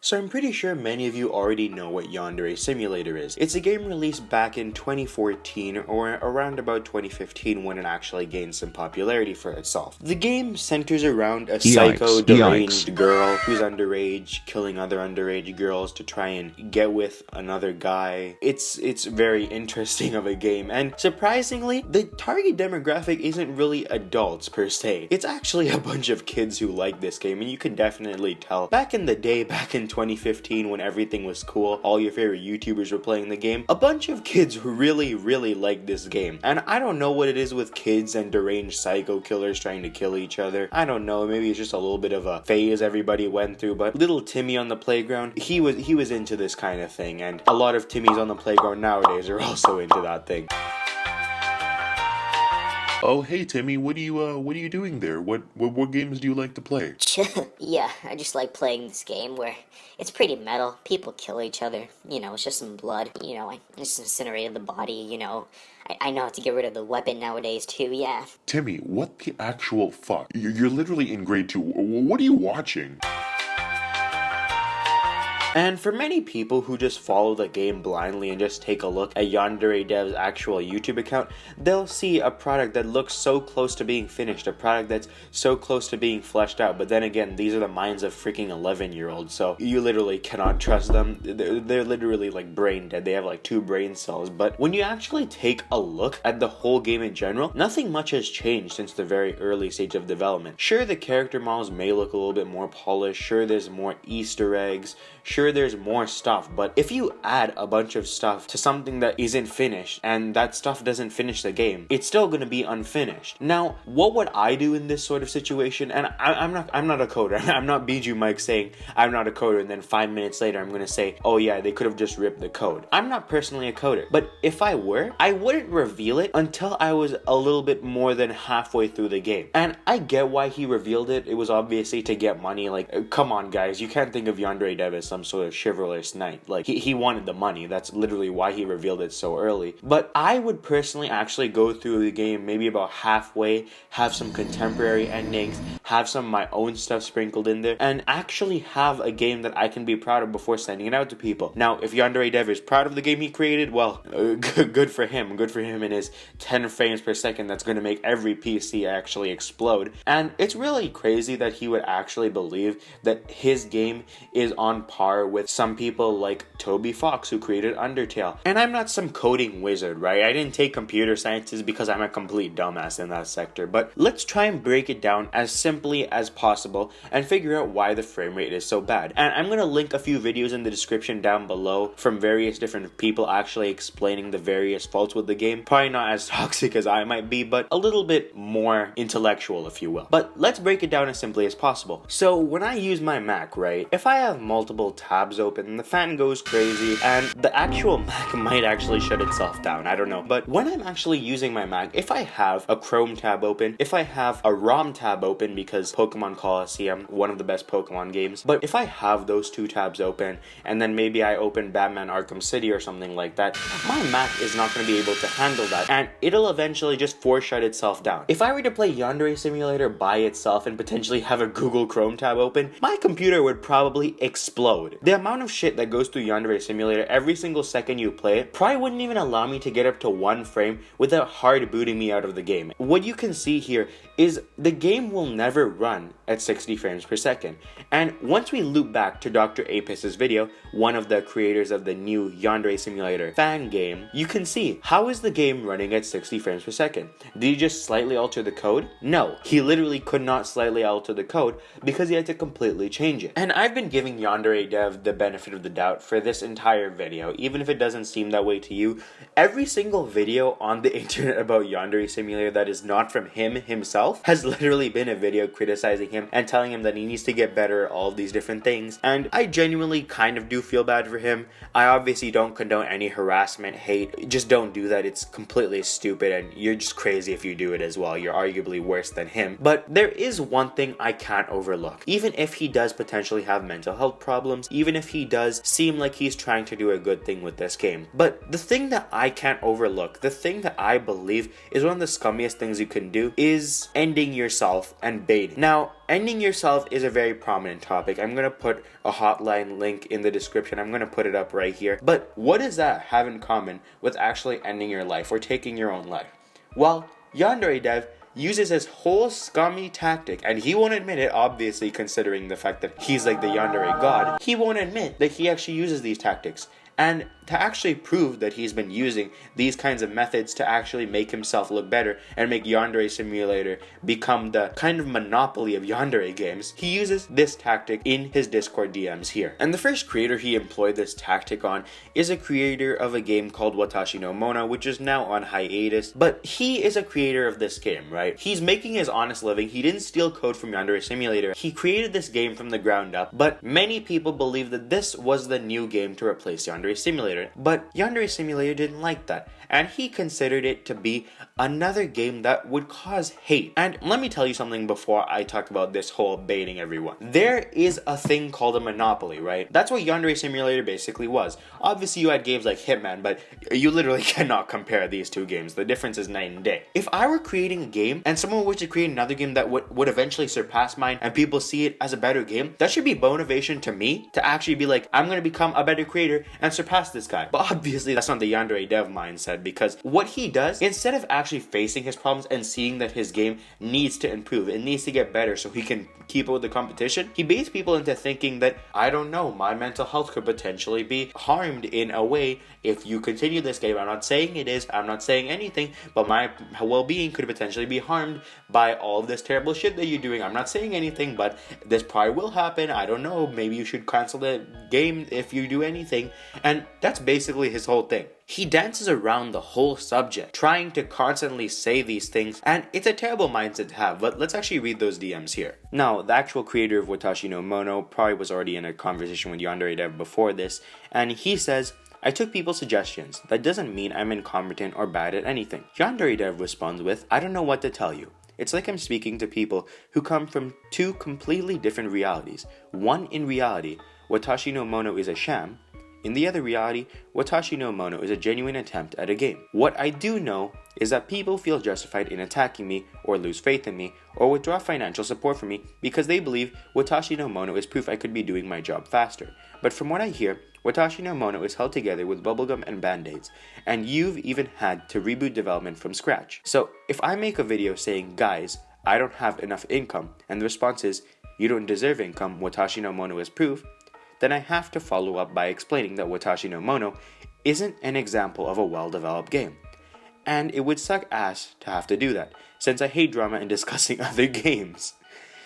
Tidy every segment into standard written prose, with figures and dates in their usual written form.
So I'm pretty sure many of you already know what Yandere Simulator is. It's a game released back in 2014 or around about 2015 when it actually gained some popularity for itself. The game centers around a psycho deranged girl who's underage, killing other underage girls to try and get with another guy. It's very interesting of a game, and surprisingly, the target demographic isn't really adults per se. It's actually a bunch of kids who like this game, and you can definitely tell. Back in the day, back in 2015 when everything was cool, all your favorite YouTubers were playing the game, a bunch of kids really liked this game. And I don't know what it is with kids and deranged psycho killers trying to kill each other. I don't know, maybe it's just a little bit of a phase everybody went through, but little Timmy on the playground, he was into this kind of thing, and a lot of Timmys on the playground nowadays are also into that thing. Oh, hey Timmy, what are you doing there? What games do you like to play? Yeah, I just like playing this game where it's pretty metal. People kill each other. You know, it's just some blood. You know, I just incinerated the body. You know, I know how to get rid of the weapon nowadays too. Yeah. Timmy, what the actual fuck? You're literally in grade 2. What are you watching? And for many people who just follow the game blindly and just take a look at YandereDev's actual YouTube account, they'll see a product that looks so close to being finished, a product that's so close to being fleshed out, but then again, these are the minds of freaking 11-year-olds, so you literally cannot trust them. They're literally like brain dead. They have like 2 brain cells. But when you actually take a look at the whole game in general, nothing much has changed since the very early stage of development. Sure, the character models may look a little bit more polished, sure there's more Easter eggs, sure there's more stuff, but if you add a bunch of stuff to something that isn't finished and that stuff doesn't finish the game, it's still going to be unfinished. Now, what would I do in this sort of situation? And I'm not a coder. I'm not Bijou Mike saying I'm not a coder and then 5 minutes later I'm going to say, oh yeah, they could have just ripped the code. I'm not personally a coder, but if I were, I wouldn't reveal it until I was a little bit more than halfway through the game. And I get why he revealed it. It was obviously to get money. Like, come on guys, you can't think of YandereDev as some sort of chivalrous knight. Like, he wanted the money. That's literally why he revealed it so early. But I would personally actually go through the game maybe about halfway, have some contemporary endings, have some of my own stuff sprinkled in there, and actually have a game that I can be proud of before sending it out to people. Now, if YandereDev is proud of the game he created, well, good for him. Good for him and his 10 frames per second that's going to make every PC actually explode. And it's really crazy that he would actually believe that his game is on par with some people like Toby Fox, who created Undertale. And I'm not some coding wizard, right? I didn't take computer sciences because I'm a complete dumbass in that sector. But let's try and break it down as simply as possible and figure out why the frame rate is so bad. And I'm going to link a few videos in the description down below from various different people actually explaining the various faults with the game. Probably not as toxic as I might be, but a little bit more intellectual, if you will. But let's break it down as simply as possible. So when I use my Mac, right, if I have multiple tabs open, the fan goes crazy and the actual Mac might actually shut itself down. I don't know. But when I'm actually using my Mac, if I have a Chrome tab open, if I have a ROM tab open because Pokemon Coliseum, one of the best Pokemon games, but if I have those 2 tabs open and then maybe I open Batman Arkham City or something like that, my Mac is not going to be able to handle that and it'll eventually just force shut itself down. If I were to play Yandere Simulator by itself and potentially have a Google Chrome tab open, my computer would probably explode. The amount of shit that goes through Yandere Simulator every single second you play it probably wouldn't even allow me to get up to 1 frame without hard booting me out of the game. What you can see here is the game will never run at 60 frames per second. And once we loop back to DrApeis' video, one of the creators of the new Yandere Simulator fan game, you can see how is the game running at 60 frames per second. Did he just slightly alter the code? No, he literally could not slightly alter the code because he had to completely change it. And I've been giving YandereDev the benefit of the doubt for this entire video, even if it doesn't seem that way to you. Every single video on the internet about Yandere Simulator that is not from him himself has literally been a video criticizing him and telling him that he needs to get better at all of these different things. And I genuinely kind of do feel bad for him. I obviously don't condone any harassment, hate. Just don't do that. It's completely stupid and you're just crazy if you do it as well. You're arguably worse than him. But there is one thing I can't overlook. Even if he does potentially have mental health problems, even if he does seem like he's trying to do a good thing with this game. But the thing that I can't overlook, the thing that I believe is one of the scummiest things you can do, is ending yourself and baiting. Now, ending yourself is a very prominent topic. I'm going to put a hotline link in the description. I'm going to put it up right here. But what does that have in common with actually ending your life or taking your own life? Well, YandereDev uses this whole scummy tactic, and he won't admit it, obviously, considering the fact that he's like the Yandere god. He won't admit that he actually uses these tactics. And to actually prove that he's been using these kinds of methods to actually make himself look better and make Yandere Simulator become the kind of monopoly of Yandere games, he uses this tactic in his Discord DMs here. And the first creator he employed this tactic on is a creator of a game called Watashi no Mono, which is now on hiatus. But he is a creator of this game, right? He's making his honest living. He didn't steal code from Yandere Simulator. He created this game from the ground up, but many people believe that this was the new game to replace Yandere Simulator, but Yandere Simulator didn't like that, and he considered it to be another game that would cause hate. And let me tell you something before I talk about this whole baiting everyone. There is a thing called a monopoly, right? That's what Yandere Simulator basically was. Obviously you had games like Hitman, but you literally cannot compare these two games. The difference is night and day. If I were creating a game and someone were to create another game that would eventually surpass mine and people see it as a better game, that should be motivation to me to actually be like, I'm going to become a better creator and surpass this guy. But obviously that's not the YandereDev mindset, because what he does, instead of actually facing his problems and seeing that his game needs to improve, it needs to get better so he can keep up with the competition, he baits people into thinking that, I don't know, my mental health could potentially be harmed in a way if you continue this game. I'm not saying it is, I'm not saying anything, but my well-being could potentially be harmed by all of this terrible shit that you're doing. I'm not saying anything, but this probably will happen. I don't know, maybe you should cancel the game if you do anything. And that's basically his whole thing. He dances around the whole subject, trying to constantly say these things, and it's a terrible mindset to have, but let's actually read those DMs here. Now, the actual creator of Watashi no Mono probably was already in a conversation with YandereDev before this, and he says, I took people's suggestions. That doesn't mean I'm incompetent or bad at anything. YandereDev responds with, I don't know what to tell you. It's like I'm speaking to people who come from two completely different realities. One, in reality, Watashi no Mono is a sham. In the other reality, Watashi no Mono is a genuine attempt at a game. What I do know is that people feel justified in attacking me, or lose faith in me, or withdraw financial support from me because they believe Watashi no Mono is proof I could be doing my job faster. But from what I hear, Watashi no Mono is held together with bubblegum and band-aids, and you've even had to reboot development from scratch. So if I make a video saying, guys, I don't have enough income, and the response is, you don't deserve income, Watashi no Mono is proof, then I have to follow up by explaining that Watashi no Mono isn't an example of a well-developed game. And it would suck ass to have to do that, since I hate drama and discussing other games.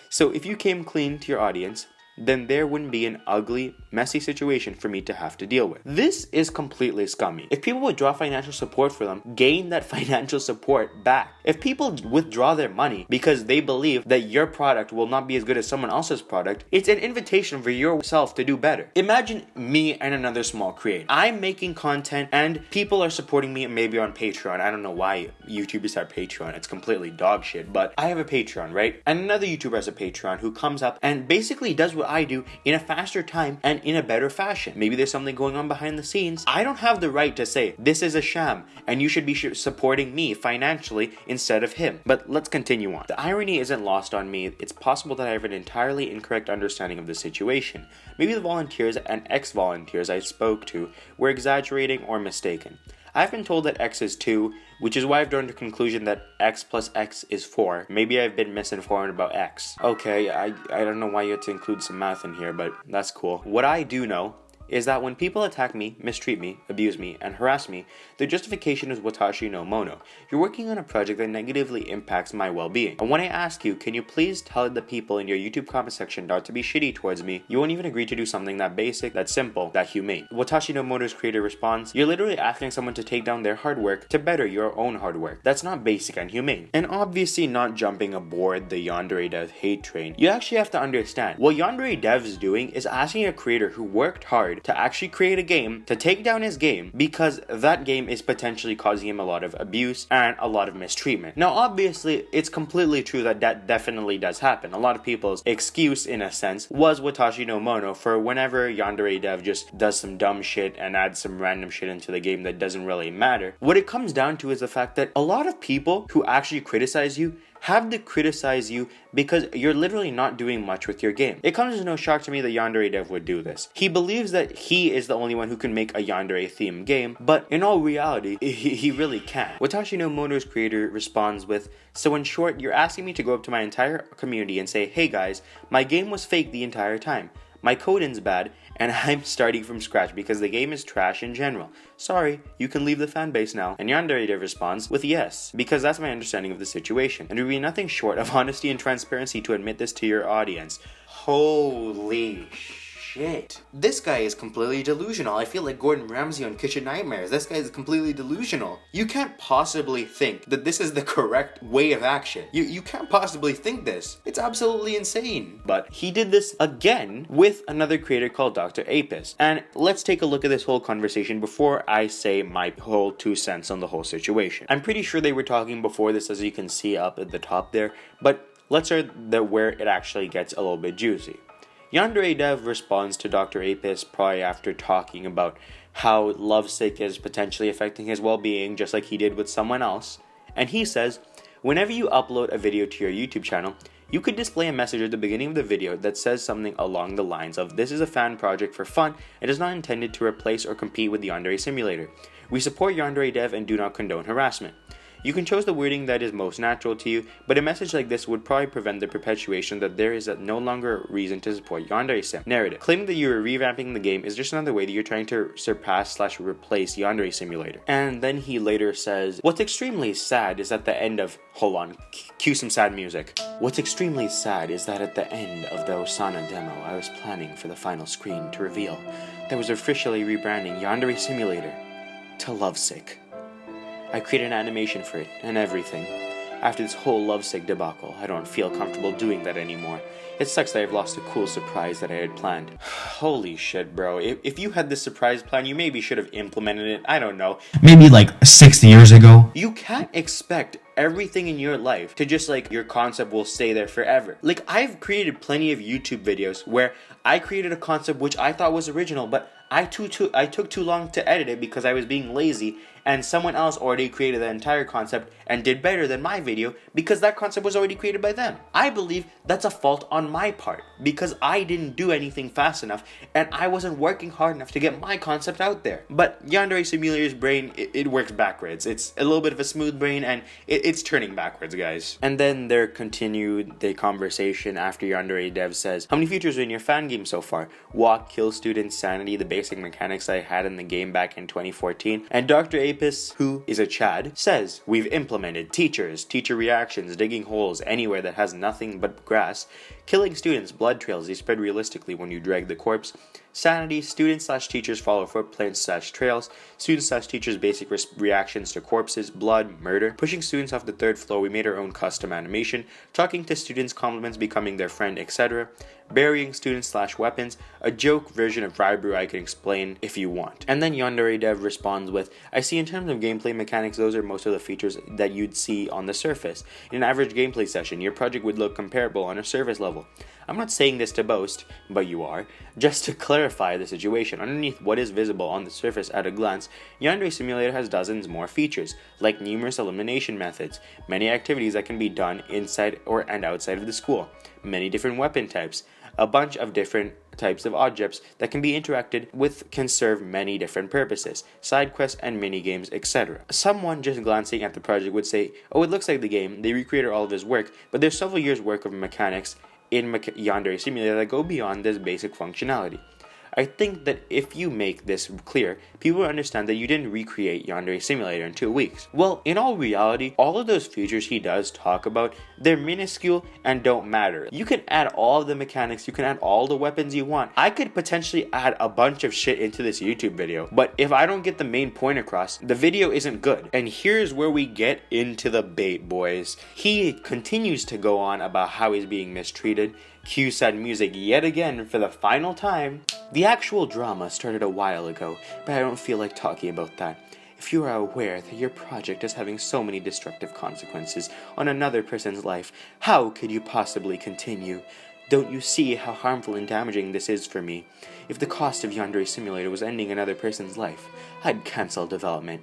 So if you came clean to your audience, then there wouldn't be an ugly, messy situation for me to have to deal with. This is completely scummy. If people withdraw financial support for them, gain that financial support back. If people withdraw their money because they believe that your product will not be as good as someone else's product, it's an invitation for yourself to do better. Imagine me and another small creator. I'm making content and people are supporting me maybe on Patreon. I don't know why YouTubers have Patreon. It's completely dog shit, but I have a Patreon, right? And another YouTuber has a Patreon who comes up and basically does what I do in a faster time and in a better fashion. Maybe there's something going on behind the scenes. I don't have the right to say, this is a sham, and you should be supporting me financially instead of him. But let's continue on. The irony isn't lost on me. It's possible that I have an entirely incorrect understanding of the situation. Maybe the volunteers and ex-volunteers I spoke to were exaggerating or mistaken. I've been told that X is 2, which is why I've drawn the conclusion that X plus X is 4. Maybe I've been misinformed about X. Okay, I don't know why you had to include some math in here, but that's cool. What I do know is that when people attack me, mistreat me, abuse me, and harass me, their justification is Watashi no Mono. You're working on a project that negatively impacts my well-being. And when I ask you, can you please tell the people in your YouTube comment section not to be shitty towards me, you won't even agree to do something that basic, that simple, that humane. Watashi no Mono's creator responds, you're literally asking someone to take down their hard work to better your own hard work. That's not basic and humane. And obviously not jumping aboard the YandereDev hate train. You actually have to understand, what YandereDev is doing is asking a creator who worked hard afford to actually create a game to take down his game because that game is potentially causing him a lot of abuse and a lot of mistreatment. Now, obviously, it's completely true that that definitely does happen. A lot of people's excuse, in a sense, was Watashi no Mono for whenever YandereDev just does some dumb shit and adds some random shit into the game that doesn't really matter. What it comes down to is the fact that a lot of people who actually criticize you have to criticize you because you're literally not doing much with your game. It comes as no shock to me that YandereDev would do this. He believes that he is the only one who can make a Yandere themed game, but in all reality, he really can't. Watashi no Mono's creator responds with, "So in short, you're asking me to go up to my entire community and say, hey guys, my game was fake the entire time. My coding's bad, and I'm starting from scratch because the game is trash in general. Sorry, you can leave the fanbase now." And YandereDev responds with yes, because that's my understanding of the situation. And it would be nothing short of honesty and transparency to admit this to your audience. Holy shit. This guy is completely delusional. I feel like Gordon Ramsay on Kitchen Nightmares. This guy is completely delusional. You can't possibly think that this is the correct way of action. You can't possibly think this. It's absolutely insane. But he did this again with another creator called DrApeis. And let's take a look at this whole conversation before I say my whole 2 cents on the whole situation. I'm pretty sure they were talking before this, as you can see up at the top there, but let's start where it actually gets a little bit juicy. YandereDev responds to DrApeis probably after talking about how lovesick is potentially affecting his well-being just like he did with someone else. And he says, whenever you upload a video to your YouTube channel, you could display a message at the beginning of the video that says something along the lines of, "This is a fan project for fun and is not intended to replace or compete with the Yandere simulator. We support YandereDev and do not condone harassment." You can choose the wording that is most natural to you, but a message like this would probably prevent the perpetuation that there is no longer a reason to support Yandere Sim. Narrative. Claiming that you are revamping the game is just another way that you're trying to surpass/replace Yandere Simulator. And then he later says, what's extremely sad is at the end of... Hold on, cue some sad music. What's extremely sad is that at the end of the Osana demo, I was planning for the final screen to reveal that was officially rebranding Yandere Simulator to Lovesick. I created an animation for it, and everything. After this whole lovesick debacle, I don't feel comfortable doing that anymore. It sucks that I've lost a cool surprise that I had planned. Holy shit, bro. If you had this surprise plan, you maybe should have implemented it, I don't know. Maybe like 6 years ago. You can't expect everything in your life to just like, your concept will stay there forever. Like, I've created plenty of YouTube videos where I created a concept which I thought was original, but I took too long to edit it because I was being lazy, and someone else already created the entire concept and did better than my video because that concept was already created by them. I believe that's a fault on my part because I didn't do anything fast enough and I wasn't working hard enough to get my concept out there. But Yandere Simulator's brain, it works backwards. It's a little bit of a smooth brain and it's turning backwards, guys. And then there continued the conversation after YandereDev says, how many features are in your fan game so far? Walk, kill students, sanity, the basic mechanics I had in the game back in 2014. And DrApeis, who is a Chad, says, we've implemented teachers, teacher reactions, digging holes anywhere that has nothing but grass, killing students, blood trails, they spread realistically when you drag the corpse, sanity, students/teachers follow footprints/trails, students/teachers basic reactions to corpses, blood, murder, pushing students off the 3rd floor, we made our own custom animation, talking to students, compliments, becoming their friend, etc., burying students/weapons, a joke version of Rybrew I can explain if you want. And then YandereDev responds with, I see in terms of gameplay mechanics, those are most of the features that you'd see on the surface. In an average gameplay session, your project would look comparable on a surface level. I'm not saying this to boast, but you are. Just to clarify the situation, underneath what is visible on the surface at a glance, Yandere Simulator has dozens more features, like numerous elimination methods, many activities that can be done inside and outside of the school, many different weapon types, a bunch of different types of objects that can be interacted with can serve many different purposes, side quests and mini games, etc. Someone just glancing at the project would say, oh, it looks like the game, they recreated all of his work, but there's several years work of mechanics in Yandere Simulator that go beyond this basic functionality. I think that if you make this clear, people will understand that you didn't recreate Yandere Simulator in 2 weeks. Well, in all reality, all of those features he does talk about, they're minuscule and don't matter. You can add all of the mechanics, you can add all the weapons you want. I could potentially add a bunch of shit into this YouTube video, but if I don't get the main point across, the video isn't good. And here's where we get into the bait, boys. He continues to go on about how he's being mistreated. Cue sad music yet again for the final time. The actual drama started a while ago, but I don't feel like talking about that. If you are aware that your project is having so many destructive consequences on another person's life, how could you possibly continue? Don't you see how harmful and damaging this is for me? If the cost of Yandere Simulator was ending another person's life, I'd cancel development.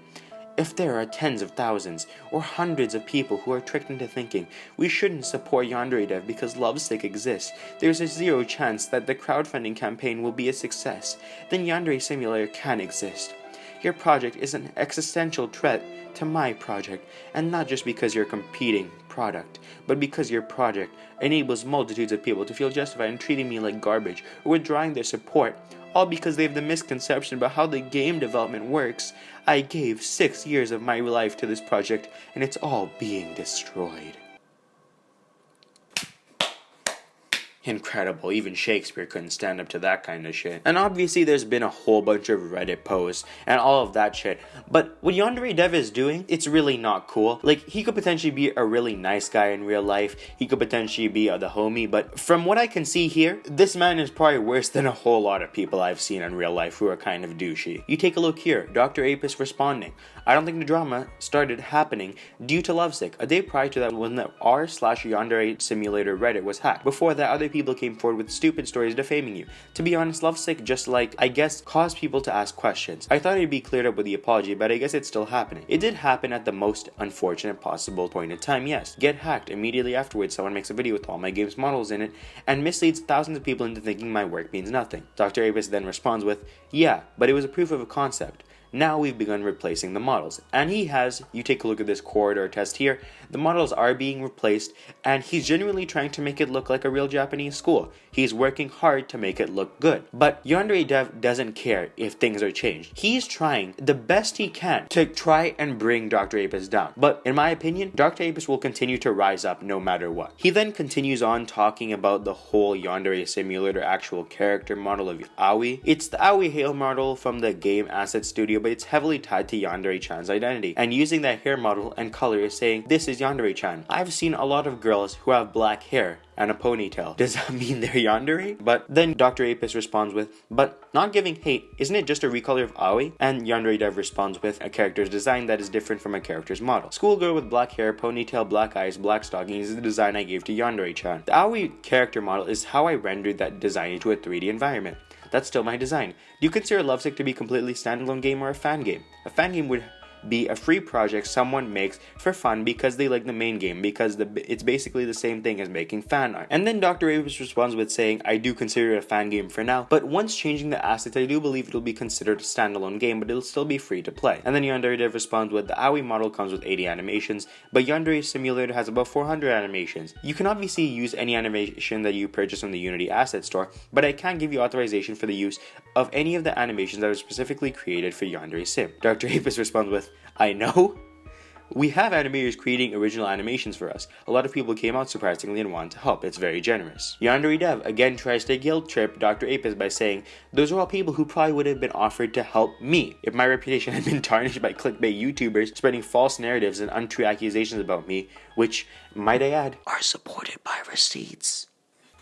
If there are tens of thousands or hundreds of people who are tricked into thinking we shouldn't support YandereDev because lovesick exists, there's a 0 chance that the crowdfunding campaign will be a success, then Yandere Simulator can exist. Your project is an existential threat to my project, and not just because you're a competing product, but because your project enables multitudes of people to feel justified in treating me like garbage or withdrawing their support, all because they have the misconception about how the game development works. I gave 6 years of my life to this project, and it's all being destroyed. Incredible, even Shakespeare couldn't stand up to that kind of shit. And obviously there's been a whole bunch of Reddit posts and all of that shit, but what YandereDev is doing, it's really not cool. Like, he could potentially be a really nice guy in real life, he could potentially be the homie, but from what I can see here, this man is probably worse than a whole lot of people I've seen in real life who are kind of douchey. You take a look here, DrApeis responding, I don't think the drama started happening due to lovesick. A day prior to that, when the r/Yandere Simulator Reddit was hacked. Before that, other people came forward with stupid stories defaming you. To be honest, lovesick just I guess, caused people to ask questions. I thought it'd be cleared up with the apology, but I guess it's still happening. It did happen at the most unfortunate possible point in time, yes. Get hacked. Immediately afterwards, someone makes a video with all my game's models in it and misleads thousands of people into thinking my work means nothing. DrApeis then responds with, yeah, but it was a proof of a concept. Now we've begun replacing the models, and he has, you take a look at this corridor test here, the models are being replaced, and he's genuinely trying to make it look like a real Japanese school. He's working hard to make it look good. But YandereDev doesn't care if things are changed. He's trying the best he can to try and bring DrApeis down. But in my opinion, DrApeis will continue to rise up no matter what. He then continues on talking about the whole Yandere Simulator actual character model of Aoi. It's the Aoi Hail model from the game asset studio, but it's heavily tied to Yandere-chan's identity, and using that hair model and color is saying, this is Yandere-chan. I've seen a lot of girls who have black hair and a ponytail. Does that mean they're Yandere? But then DrApeis responds with, but not giving hate, isn't it just a recolor of Aoi? And YandereDev responds with a character's design that is different from a character's model. Schoolgirl with black hair, ponytail, black eyes, black stockings is the design I gave to Yandere-chan. The Aoi character model is how I rendered that design into a 3D environment. That's still my design. Do you consider Lovesick to be a completely standalone game or a fan game? A fan game would be a free project someone makes for fun because they like the main game, because it's basically the same thing as making fan art. And then DrApeis responds with saying, I do consider it a fan game for now, but once changing the assets, I do believe it'll be considered a standalone game, but it'll still be free to play. And then YandereDev responds with, the Aoi model comes with 80 animations, but Yandere Simulator has about 400 animations. You can obviously use any animation that you purchase from the Unity asset store, but I can't give you authorization for the use of any of the animations that were specifically created for Yandere Sim. DrApeis responds with, I know. We have animators creating original animations for us. A lot of people came out surprisingly and wanted to help. It's very generous. YandereDev again tries to guilt trip DrApeis by saying, those are all people who probably would have been offered to help me if my reputation had been tarnished by clickbait YouTubers spreading false narratives and untrue accusations about me, which, might I add, are supported by receipts.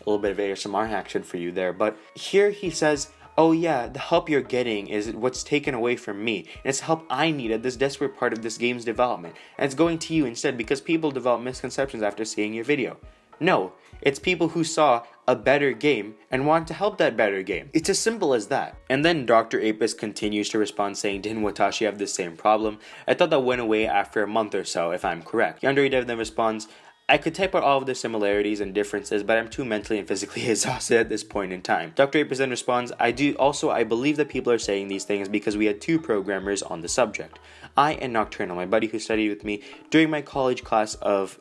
A little bit of ASMR action for you there, but here he says, oh yeah, the help you're getting is what's taken away from me, and it's help I need at this desperate part of this game's development, and it's going to you instead because people develop misconceptions after seeing your video. No, it's people who saw a better game and want to help that better game. It's as simple as that. And then DrApeis continues to respond saying, didn't Watashi have the same problem? I thought that went away after a month or so, if I'm correct. YandereDev then responds, I could type out all of the similarities and differences, but I'm too mentally and physically exhausted at this point in time. DrApeis then responds, I believe that people are saying these things because we had 2 programmers on the subject. I and Nocturnal, my buddy who studied with me during my college class of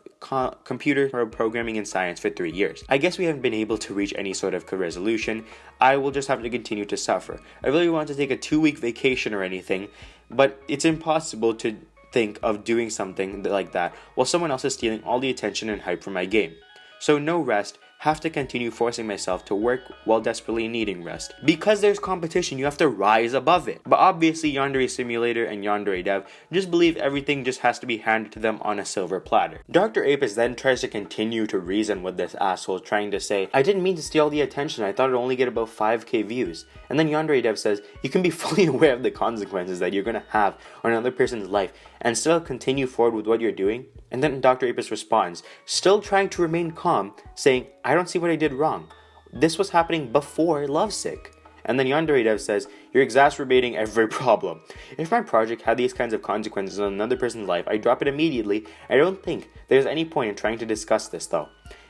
computer programming and science for 3 years. I guess we haven't been able to reach any sort of resolution. I will just have to continue to suffer. I really want to take a 2-week vacation or anything, but it's impossible to think of doing something like that while someone else is stealing all the attention and hype from my game. So no rest, have to continue forcing myself to work while desperately needing rest. Because there's competition, you have to rise above it. But obviously Yandere Simulator and YandereDev just believe everything just has to be handed to them on a silver platter. DrApeis then tries to continue to reason with this asshole, trying to say, I didn't mean to steal the attention, I thought it'd only get about 5k views. And then YandereDev says, you can be fully aware of the consequences that you're gonna have on another person's life and still continue forward with what you're doing. And then DrApeis responds, still trying to remain calm, saying, I don't see what I did wrong. This was happening before Lovesick. And then YandereDev says, you're exacerbating every problem. If my project had these kinds of consequences on another person's life, I'd drop it immediately. I don't think there's any point in trying to discuss this though.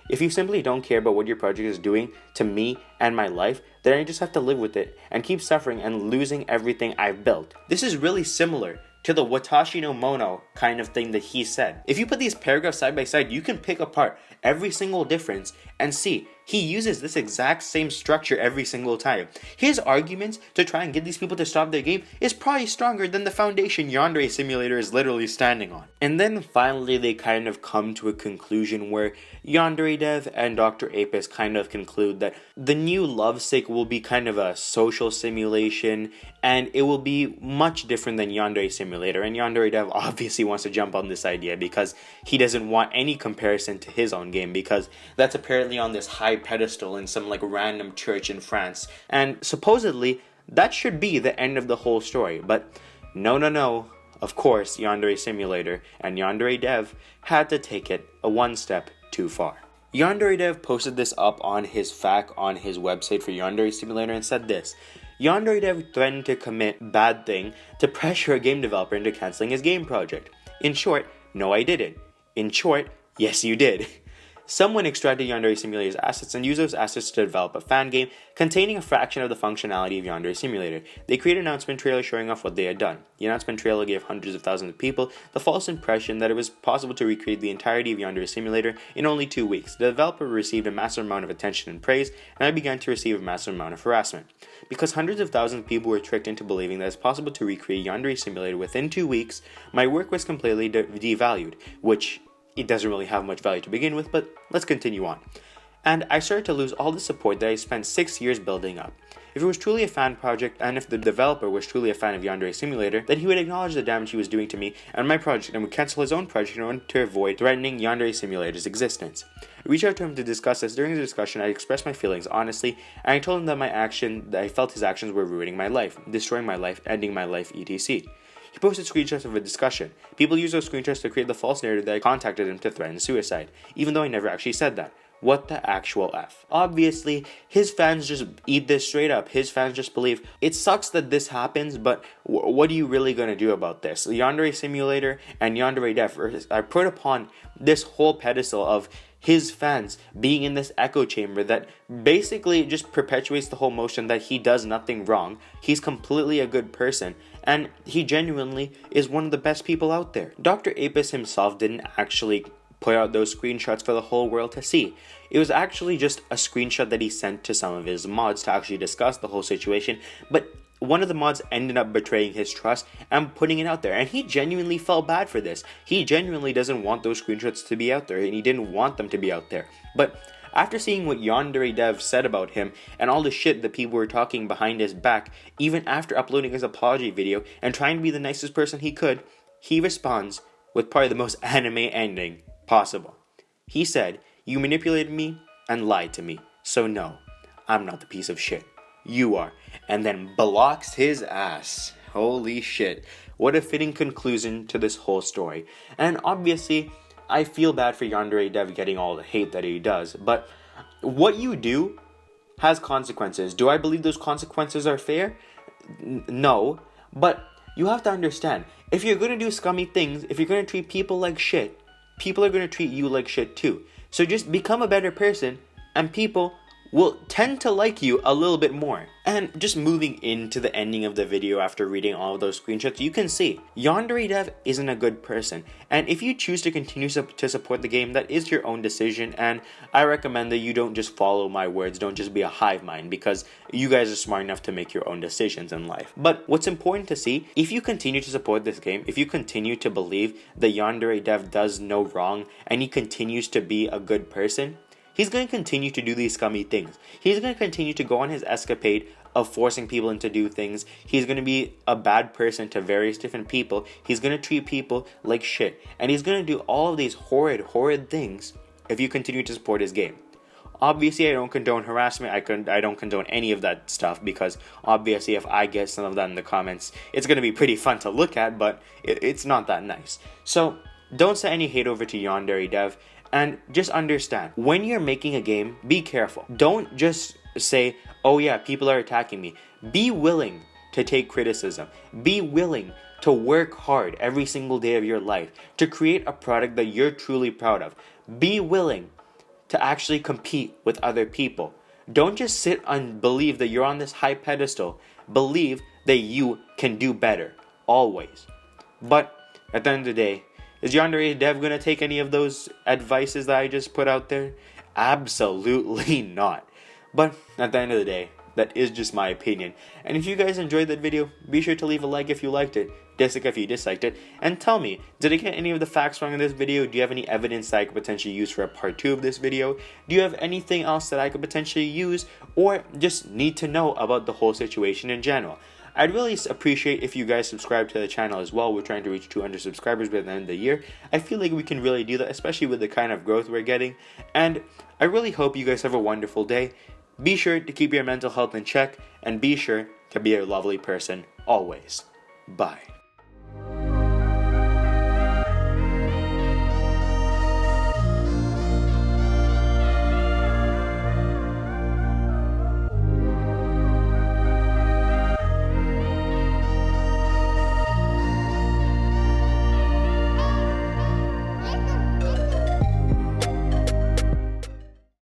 If you simply don't care about what your project is doing to me and my life, then I just have to live with it and keep suffering and losing everything I've built. This is really similar to the Watashi no Mono kind of thing that he said. If you put these paragraphs side by side, you can pick apart every single difference and see he uses this exact same structure every single time. His arguments to try and get these people to stop their game is probably stronger than the foundation Yandere Simulator is literally standing on. And then finally they kind of come to a conclusion where YandereDev and DrApeis kind of conclude that the new Lovesick will be kind of a social simulation and it will be much different than Yandere Simulator. And YandereDev obviously wants to jump on this idea because he doesn't want any comparison to his own game, because that's apparently on this high pedestal in some like random church in France, and supposedly that should be the end of the whole story. But no, of course Yandere Simulator and YandereDev had to take it one step too far. YandereDev posted this up on his FAQ on his website for Yandere Simulator and said this: YandereDev threatened to commit bad thing to pressure a game developer into cancelling his game project. In short, no I didn't. In short, yes you did. Someone extracted Yandere Simulator's assets and used those assets to develop a fan game containing a fraction of the functionality of Yandere Simulator. They created an announcement trailer showing off what they had done. The announcement trailer gave hundreds of thousands of people the false impression that it was possible to recreate the entirety of Yandere Simulator in only 2 weeks. The developer received a massive amount of attention and praise, and I began to receive a massive amount of harassment. Because hundreds of thousands of people were tricked into believing that it's possible to recreate Yandere Simulator within 2 weeks, my work was completely devalued, which it doesn't really have much value to begin with, but let's continue on. And I started to lose all the support that I spent 6 years building up. If it was truly a fan project, and if the developer was truly a fan of Yandere Simulator, then he would acknowledge the damage he was doing to me and my project and would cancel his own project in order to avoid threatening Yandere Simulator's existence. I reached out to him to discuss this. During the discussion, I expressed my feelings honestly, and I told him that I felt his actions were ruining my life, destroying my life, ending my life, etc. He posted screenshots of a discussion. People used those screenshots to create the false narrative that I contacted him to threaten suicide, even though I never actually said that. What the actual F? Obviously, his fans just eat this straight up. His fans just believe, it sucks that this happens, but what are you really going to do about this? The Yandere Simulator and YandereDev are put upon this whole pedestal of his fans being in this echo chamber that basically just perpetuates the whole motion that he does nothing wrong. He's completely a good person, and he genuinely is one of the best people out there. DrApeis himself didn't actually put out those screenshots for the whole world to see. It was actually just a screenshot that he sent to some of his mods to actually discuss the whole situation, but one of the mods ended up betraying his trust and putting it out there, and he genuinely felt bad for this. He genuinely doesn't want those screenshots to be out there, and he didn't want them to be out there. But after seeing what YandereDev said about him and all the shit that people were talking behind his back, even after uploading his apology video and trying to be the nicest person he could, he responds with probably the most anime ending possible. He said, "You manipulated me and lied to me, so no, I'm not the piece of shit. You are," and then blocks his ass. Holy shit. What a fitting conclusion to this whole story. And obviously, I feel bad for YandereDev getting all the hate that he does, but what you do has consequences. Do I believe those consequences are fair? No, but you have to understand, if you're going to do scummy things, if you're going to treat people like shit, people are going to treat you like shit too. So just become a better person, and people will tend to like you a little bit more. And just moving into the ending of the video after reading all of those screenshots, you can see YandereDev isn't a good person. And if you choose to continue to support the game, that is your own decision. And I recommend that you don't just follow my words, don't just be a hive mind, because you guys are smart enough to make your own decisions in life. But what's important to see, if you continue to support this game, if you continue to believe that YandereDev does no wrong and he continues to be a good person, he's going to continue to do these scummy things. He's going to continue to go on his escapade of forcing people into do things. He's going to be a bad person to various different people. He's going to treat people like shit. And he's going to do all of these horrid things if you continue to support his game. Obviously, I don't condone harassment. I don't condone any of that stuff, because obviously if I get some of that in the comments, it's going to be pretty fun to look at, but it's not that nice. So don't send any hate over to YandereDev, and just understand, when you're making a game, be careful. Don't just say, oh yeah, people are attacking me. Be willing to take criticism. Be willing to work hard every single day of your life to create a product that you're truly proud of. Be willing to actually compete with other people. Don't just sit and believe that you're on this high pedestal. Believe that you can do better, always. But at the end of the day, is YandereDev going to take any of those advices that I just put out there? Absolutely not. But at the end of the day, that is just my opinion. And if you guys enjoyed that video, be sure to leave a like if you liked it, dislike if you disliked it, and tell me, did I get any of the facts wrong in this video? Do you have any evidence that I could potentially use for a part 2 of this video? Do you have anything else that I could potentially use, or just need to know about the whole situation in general? I'd really appreciate if you guys subscribe to the channel as well. We're trying to reach 200 subscribers by the end of the year. I feel like we can really do that, especially with the kind of growth we're getting. And I really hope you guys have a wonderful day. Be sure to keep your mental health in check, and be sure to be a lovely person always. Bye.